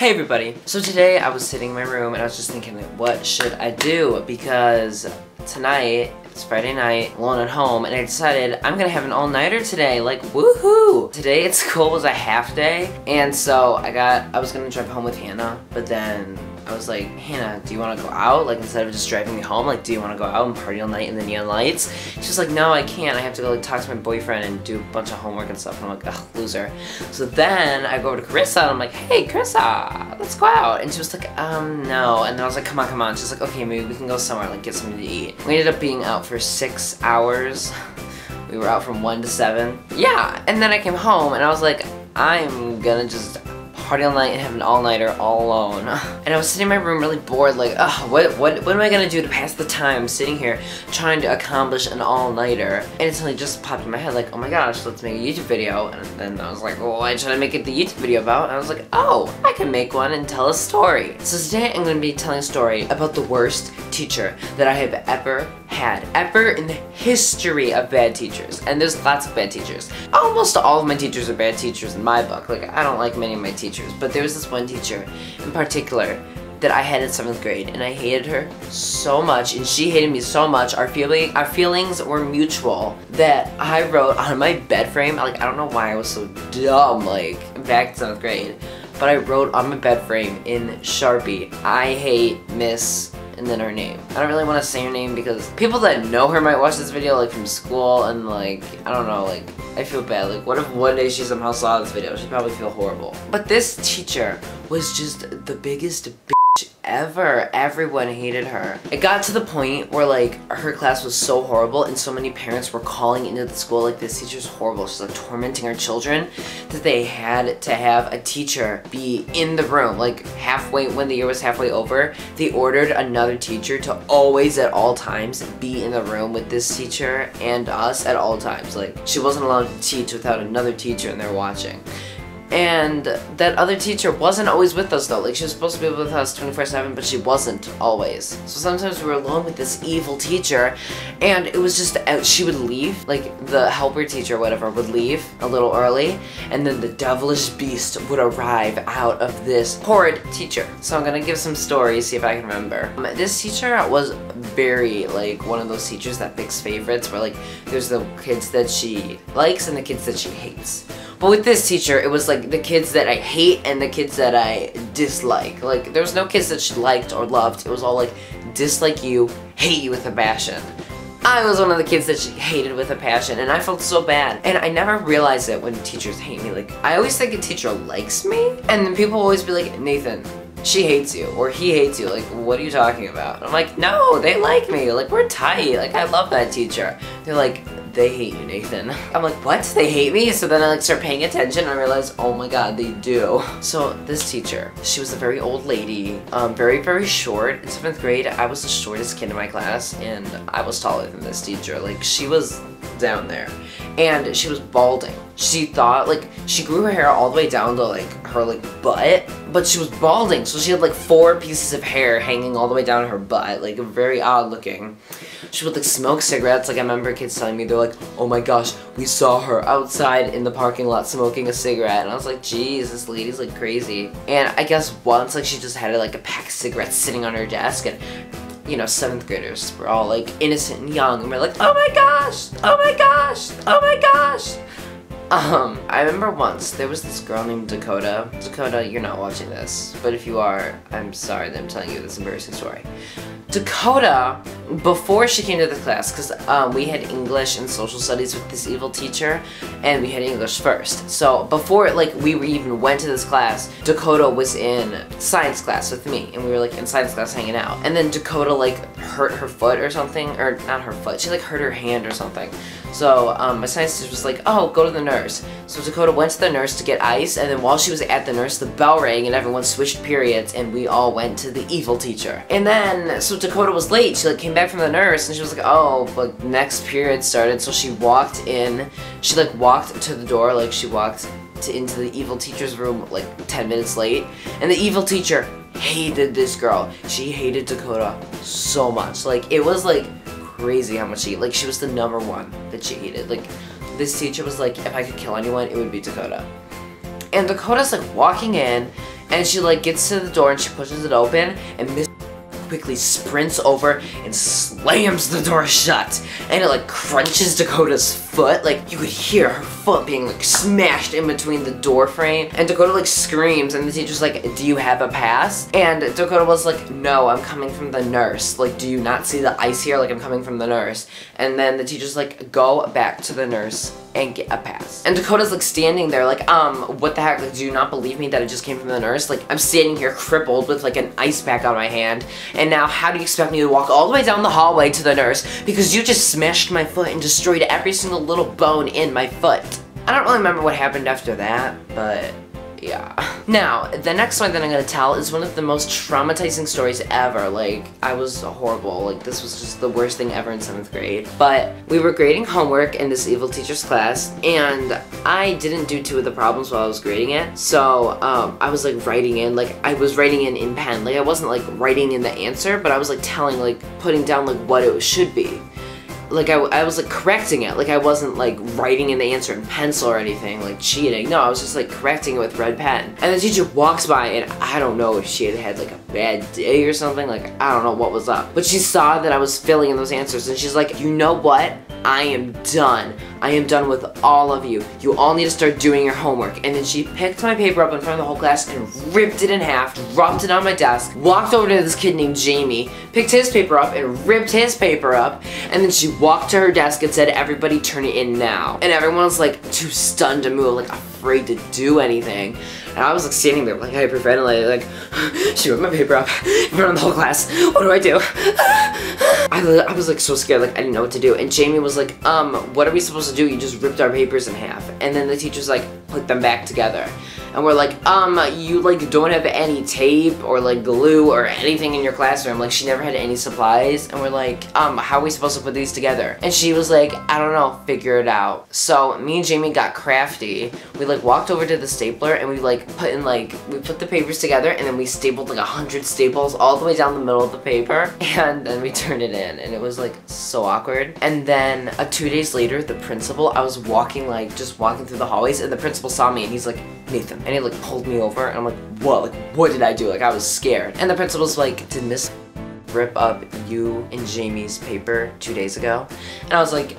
Hey everybody! So today I was sitting in my room and I was just thinking, like, what should I do? Because tonight, it's Friday night, alone at home, and I decided I'm gonna have an all-nighter today, like, woohoo! Today at school was a half day, and so I was gonna drive home with Hannah, but then I was like, Hannah, do you want to go out? Like, instead of just driving me home, like, do you want to go out and party all night in the neon lights? She's like, no, I can't. I have to go, like, talk to my boyfriend and do a bunch of homework and stuff. And I'm like, ugh, loser. So then I go over to Carissa and I'm like, hey, Carissa, let's go out. And she was like, no. And then I was like, come on, come on. She's like, okay, maybe we can go somewhere, like, get something to eat. We ended up being out for 6 hours. We were out from 1 to 7. Yeah, and then I came home and I was like, I'm gonna just party all night and have an all-nighter all alone. And I was sitting in my room really bored, like, ugh, what am I gonna do to pass the time sitting here trying to accomplish an all-nighter? And it suddenly just popped in my head, like, oh my gosh, let's make a YouTube video. And then I was like, well, what should I make it the YouTube video about? And I was like, oh, I can make one and tell a story. So today I'm gonna be telling a story about the worst teacher that I have ever had, ever in the history of bad teachers. And there's lots of bad teachers. Almost all of my teachers are bad teachers in my book. Like, I don't like many of my teachers, but there was this one teacher in particular that I had in 7th grade, and I hated her so much, and she hated me so much. Our feelings were mutual, that I wrote on my bed frame, like, I don't know why I was so dumb, like, back in 7th grade, but I wrote on my bed frame in Sharpie, I hate Miss, and then her name. I don't really want to say her name because people that know her might watch this video, like, from school, and, like, I don't know, like, I feel bad. Like, what if one day she somehow saw this video? She'd probably feel horrible. But this teacher was just the biggest bitch ever. Everyone hated her. It got to the point where, like, her class was so horrible and so many parents were calling into the school, like, this teacher's horrible, she's, like, tormenting our children, that they had to have a teacher be in the room. Like, halfway, when the year was halfway over, they ordered another teacher to always, at all times, be in the room with this teacher and us at all times. Like, she wasn't allowed to teach without another teacher and they're watching. And that other teacher wasn't always with us though. Like, she was supposed to be with us 24/7, but she wasn't always. So sometimes we were alone with this evil teacher, and it was just, she would leave, like, the helper teacher or whatever would leave a little early, and then the devilish beast would arrive out of this horrid teacher. So I'm gonna give some stories, see if I can remember. This teacher was very, like, one of those teachers that picks favorites, where, like, there's the kids that she likes and the kids that she hates. But with this teacher, it was like the kids that I hate and the kids that I dislike. Like, there was no kids that she liked or loved. It was all like, dislike you, hate you with a passion. I was one of the kids that she hated with a passion, and I felt so bad. And I never realized it when teachers hate me. Like, I always think a teacher likes me, and then people always be like, Nathan, she hates you, or he hates you, like, what are you talking about? And I'm like, no, they like me, like, we're tight, like, I love that teacher. They're like, they hate you, Nathan. I'm like, what? They hate me? So then I, like, start paying attention and I realize, oh my god, they do. So this teacher, she was a very old lady, very, very short. In 7th grade, I was the shortest kid in my class, and I was taller than this teacher. Like, she was down there, and she was balding. She thought, like, she grew her hair all the way down to, like, her, like, butt, but she was balding, so she had, like, 4 pieces of hair hanging all the way down her butt, like, very odd looking. She would, like, smoke cigarettes. Like, I remember kids telling me, they're like, oh my gosh, we saw her outside in the parking lot smoking a cigarette, and I was like, geez, this lady's, like, crazy. And I guess once, like, she just had, like, a pack of cigarettes sitting on her desk, and, you know, 7th graders were all, like, innocent and young, and we're like, oh my gosh, oh my gosh, oh my gosh. I remember once, there was this girl named Dakota. Dakota, you're not watching this, but if you are, I'm sorry that I'm telling you this embarrassing story. Dakota, before she came to the class, because we had English and social studies with this evil teacher, and we had English first. So before, like, we even went to this class, Dakota was in science class with me, and we were, like, in science class hanging out. And then Dakota, like, hurt her foot or something, or not her foot, she, like, hurt her hand or something. So my science teacher was like, oh, go to the nurse. So Dakota went to the nurse to get ice, and then while she was at the nurse, the bell rang and everyone switched periods, and we all went to the evil teacher. And then, so Dakota was late. She, like, came back from the nurse, and she was like, oh, but next period started. So she walked in, she, like, walked to the door, like, she walked into the evil teacher's room, like, 10 minutes late, and the evil teacher hated this girl. She hated Dakota so much. Like, it was, like, crazy how much she was the #1 that she hated. Like, this teacher was like, if I could kill anyone, it would be Dakota. And Dakota's, like, walking in, And she like gets to the door and she pushes it open, and Miss quickly sprints over and slams the door shut, and it like crunches Dakota's foot. Like you could hear her foot being like smashed in between the door frame, and Dakota like screams, and the teacher's like, do you have a pass? And Dakota was like, no, I'm coming from the nurse. Like, do you not see the ice here? Like, I'm coming from the nurse. And then the teacher's like, go back to the nurse and get a pass. And Dakota's like standing there like, what the heck? Like, do you not believe me that it just came from the nurse? Like, I'm standing here crippled with like an ice pack on my hand, and now how do you expect me to walk all the way down the hallway to the nurse because you just smashed my foot and destroyed every single little bone in my foot? I don't really remember what happened after that, but yeah. Now, the next one that I'm gonna tell is one of the most traumatizing stories ever. Like, I was horrible. Like, this was just the worst thing ever in 7th grade. But we were grading homework in this evil teacher's class, and I didn't do 2 of the problems while I was grading it. So, I was like writing in, like, I was writing in pen. Like, I wasn't like writing in the answer, but I was like telling, like, putting down like what it should be. Like, I was like correcting it. Like, I wasn't like writing in the answer in pencil or anything, like cheating. No, I was just like correcting it with red pen. And the teacher walks by, and I don't know if she had like a bad day or something. Like, I don't know what was up. But she saw that I was filling in those answers, and she's like, you know what? I am done. I am done with all of you. You all need to start doing your homework. And then she picked my paper up in front of the whole class and ripped it in half, dropped it on my desk, walked over to this kid named Jamie, picked his paper up and ripped his paper up, and then she walked to her desk and said, everybody turn it in now. And everyone was like too stunned to move, like afraid to do anything. And I was like standing there like hyperventilating, like, she ripped my paper up in front of the whole class. What do I do? I was like so scared, like I didn't know what to do. And Jamie was like, what are we supposed to do? You just ripped our papers in half. And then the teacher's like, put them back together. And we're like, you like don't have any tape or like glue or anything in your classroom. Like, she never had any supplies. And we're like, how are we supposed to put these together? And she was like, I don't know, figure it out. So me and Jamie got crafty. We like walked over to the stapler, and we like we put the papers together, and then we stapled like 100 staples all the way down the middle of the paper, and then we turned it in, and it was like so awkward. And then 2 days later, the principal, I was walking through the hallways, and the principal saw me, and he's like, Nathan, and he like pulled me over, and I'm like, what? Like, what did I do? Like, I was scared. And the principal's like, did Miss rip up you and Jamie's paper 2 days ago? And I was like,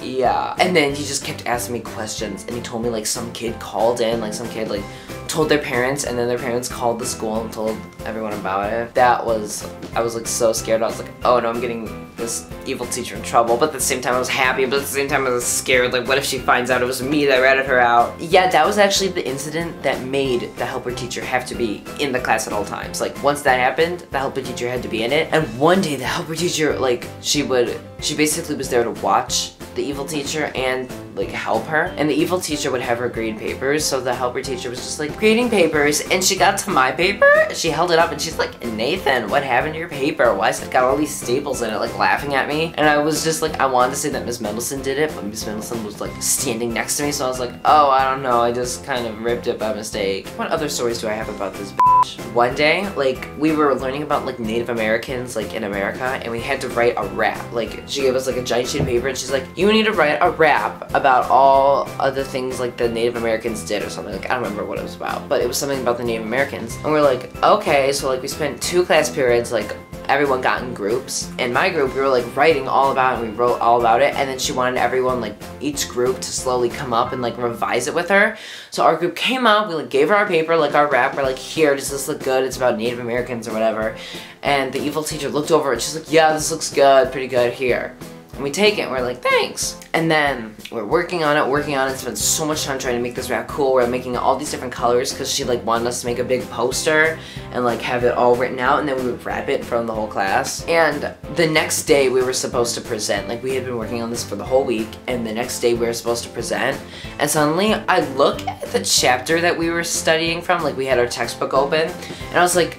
yeah. And then he just kept asking me questions, and he told me like some kid called in, like some kid like told their parents, and then their parents called the school and told everyone about it. I was like so scared. I was like, oh no, I'm getting this evil teacher in trouble. But at the same time I was happy, but at the same time I was scared. Like, what if she finds out it was me that ratted her out? Yeah, that was actually the incident that made the helper teacher have to be in the class at all times. Like, once that happened, the helper teacher had to be in it. And one day the helper teacher, like, she basically was there to watch the evil teacher and like help her, and the evil teacher would have her grade papers, so the helper teacher was just like grading papers, and she got to my paper, she held it up, and she's like, Nathan, what happened to your paper? Why is it got all these staples in it? Like, laughing at me. And I was just like, I wanted to say that Miss Mendelsohn did it, but Miss Mendelsohn was like standing next to me, so I was like, oh, I don't know, I just kind of ripped it by mistake. What other stories do I have about this bitch? One day, like, we were learning about like Native Americans like in America, and we had to write a rap. Like, she gave us like a giant sheet of paper, and she's like, you need to write a rap about all other things like the Native Americans did or something. Like, I don't remember what it was about, but it was something about the Native Americans. And we're like, okay, so like we spent 2 class periods, like everyone got in groups. In my group, we were like writing all about it, and we wrote all about it, and then she wanted everyone, like each group, to slowly come up and like revise it with her. So our group came up, we like gave her our paper, like our rap, we're like, here, does this look good? It's about Native Americans or whatever. And the evil teacher looked over and she's like, yeah, this looks good, pretty good, here. And we take it, and we're like, thanks. And then we're working on it, spent so much time trying to make this wrap cool. We're making all these different colors because she like wanted us to make a big poster and like have it all written out, and then we would wrap it in front of the whole class. And the next day we were supposed to present. Like, we had been working on this for the whole week, and the next day we were supposed to present. And suddenly I look at the chapter that we were studying from, like we had our textbook open, and I was like,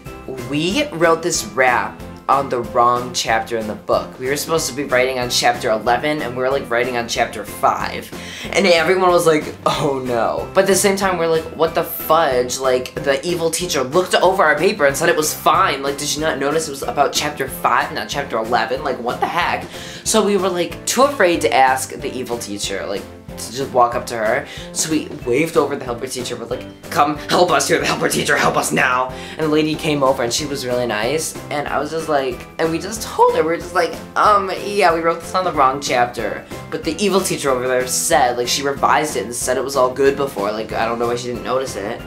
we wrote this rap on the wrong chapter in the book. We were supposed to be writing on chapter 11, and we were like writing on chapter 5. And everyone was like, oh no. But at the same time, we're like, what the fudge? Like, the evil teacher looked over our paper and said it was fine. Like, did you not notice it was about chapter 5, not chapter 11? Like, what the heck? So we were like too afraid to ask the evil teacher, like, to just walk up to her. So we waved over the helper teacher. We're like, come help us, you're the helper teacher, help us now. And the lady came over and she was really nice. And I was just like, and we just told her, we were just like, yeah, we wrote this on the wrong chapter. But the evil teacher over there said, like, she revised it and said it was all good before. Like, I don't know why she didn't notice it.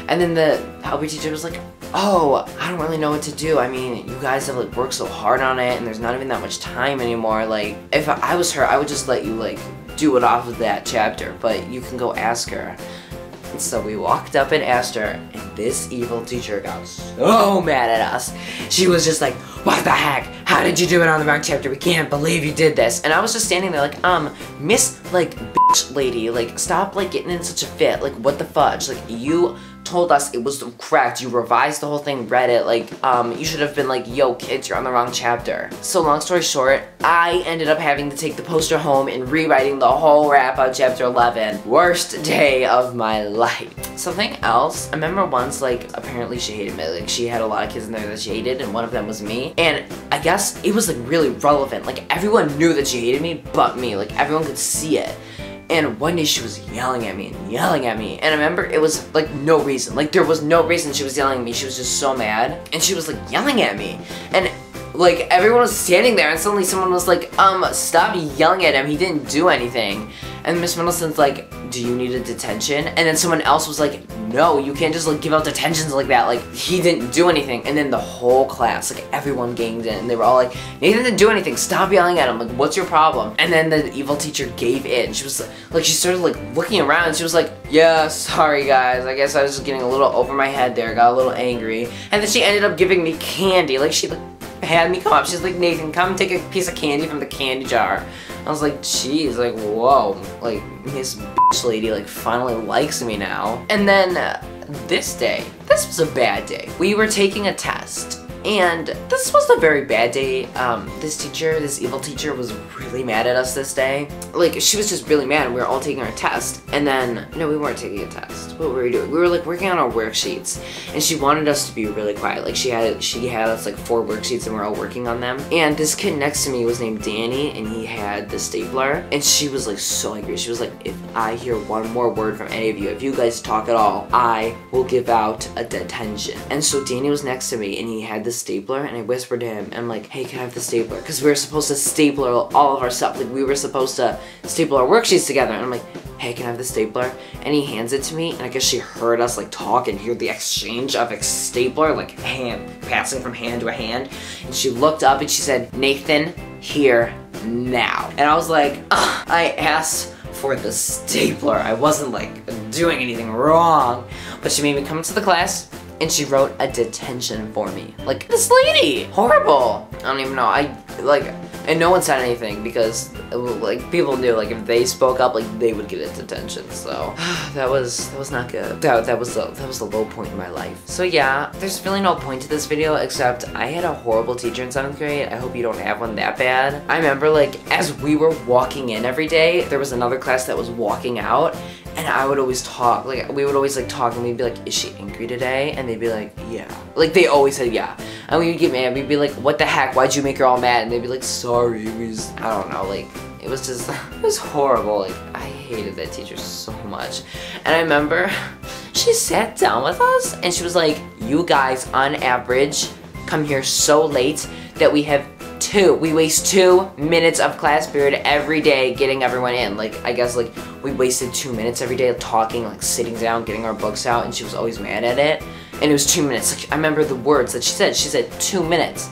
And then the helper teacher was like, oh, I don't really know what to do. I mean, you guys have like worked so hard on it and there's not even that much time anymore. Like, if I was her, I would just let you like do it off of that chapter, but you can go ask her. And so we walked up and asked her, and this evil teacher got so mad at us. She was just like, what the heck? How did you do it on the wrong chapter? We can't believe you did this. And I was just standing there like, miss, like, bitch lady, like, stop, like, getting in such a fit. Like, what the fudge? Like, you told us it was correct. You revised the whole thing, read it. Like, you should have been like, yo, kids, you're on the wrong chapter. So long story short, I ended up having to take the poster home and rewriting the whole rap on chapter 11. Worst day of my life. Something else, I remember once, like, apparently she hated me. Like, she had a lot of kids in there that she hated, and one of them was me. And I guess it was, like, really relevant. Like, everyone knew that she hated me but me. Like, everyone could see it. And one day she was yelling at me and yelling at me. And I remember it was like no reason. Like there was no reason she was yelling at me. She was just so mad. And she was like yelling at me. And like everyone was standing there and suddenly someone was like, stop yelling at him. He didn't do anything. And Miss Middleton's like, do you need a detention? And then someone else was like, no, you can't just like give out detentions like that. Like he didn't do anything. And then the whole class, like everyone ganged in and they were all like, Nathan didn't do anything. Stop yelling at him. Like, what's your problem? And then the evil teacher gave in. She was like, she started like looking around and she was like, yeah, sorry guys. I guess I was just getting a little over my head there. Got a little angry. And then she ended up giving me candy. Like she had me come up. She's like, Nathan, come take a piece of candy from the candy jar. I was like, geez, like, whoa, like, this bitch lady, like, finally likes me now. And then, this day, this was a bad day. We were taking a test, and this was a very bad day. This evil teacher was really mad at us this day. Like, she was just really mad, and we were all taking our test. And then, no, we weren't taking a test. What were we doing? We were, like, working on our worksheets, and she wanted us to be really quiet. Like, she had us, like, 4 worksheets, and we were all working on them. And this kid next to me was named Danny, and he had the stapler, and she was, like, so angry. She was like, if I hear one more word from any of you, if you guys talk at all, I will give out a detention. And so Danny was next to me, and he had the stapler, and I whispered to him, and I'm like, hey, can I have the stapler? Because we were supposed to stapler all of our stuff. Like, we were supposed to staple our worksheets together, and I'm like, hey, can I have the stapler? And he hands it to me, and I guess she heard us like talk and hear the exchange of a stapler, like passing from hand to a hand. And she looked up and she said, Nathan, here now. And I was like, ugh, I asked for the stapler. I wasn't like doing anything wrong. But she made me come into the class and she wrote a detention for me. Like, this lady, horrible. I don't even know, and no one said anything because, like, people knew, like, if they spoke up, like, they would get a detention, so. that was not good. That was the low point in my life. So yeah, there's really no point to this video except I had a horrible teacher in 7th grade. I hope you don't have one that bad. I remember, like, as we were walking in every day, there was another class that was walking out, and I would always talk, like, we would always, like, talk, and we'd be like, is she angry today? And they'd be like, yeah. Like, they always said yeah. And we would get mad, we'd be like, what the heck, why'd you make her all mad? And they'd be like, sorry, I don't know, like, it was just, it was horrible. Like, I hated that teacher so much. And I remember, she sat down with us, and she was like, you guys, on average, come here so late that we waste 2 minutes of class period every day getting everyone in. Like, I guess, like, we wasted 2 minutes every day talking, like, sitting down, getting our books out, and she was always mad at it. And it was 2 minutes. Like, I remember the words that she said. She said 2 minutes.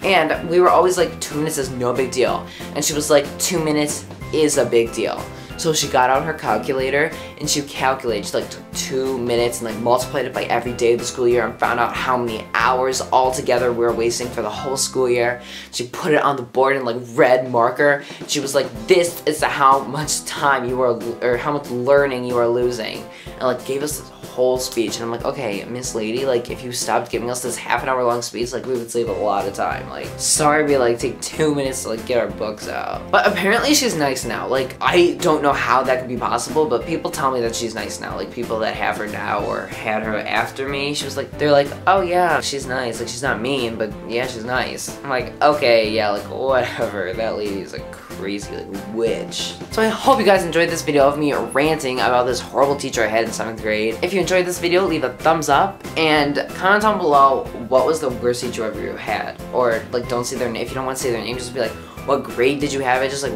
And we were always like, 2 minutes is no big deal. And she was like, 2 minutes is a big deal. So she got out her calculator and she calculated, she like took 2 minutes and like multiplied it by every day of the school year and found out how many hours altogether we were wasting for the whole school year. She put it on the board in like red marker. She was like, this is how much time you are, or how much learning you are losing. And like gave us this whole speech. And I'm like, okay, Miss Lady, like if you stopped giving us this half-an-hour long speech, like we would save a lot of time. Like, sorry we like take 2 minutes to like get our books out. But apparently she's nice now. Like, I don't know know how that could be possible, but people tell me that she's nice now. Like, people that have her now or had her after me, they're like, oh yeah, she's nice. Like, she's not mean, but yeah, she's nice. I'm like, okay, yeah, like, whatever. That lady is a crazy, like, witch. So I hope you guys enjoyed this video of me ranting about this horrible teacher I had in 7th grade. If you enjoyed this video, leave a thumbs up and comment down below what was the worst teacher ever you had. Or, like, don't say their name. If you don't want to say their name, just be like, what grade did you have it? Just like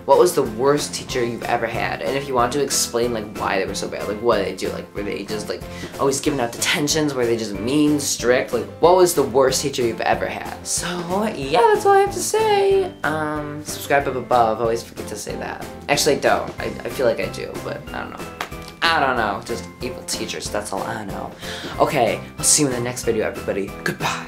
what was the worst teacher you've ever had? And if you want to explain like why they were so bad, like what did they do? Like were they just like always giving out detentions? Were they just mean, strict? Like what was the worst teacher you've ever had? So yeah, that's all I have to say. Subscribe up above, I always forget to say that. Actually I don't, I feel like I do, but I don't know. I don't know, just evil teachers, that's all I know. Okay, I'll see you in the next video everybody. Goodbye.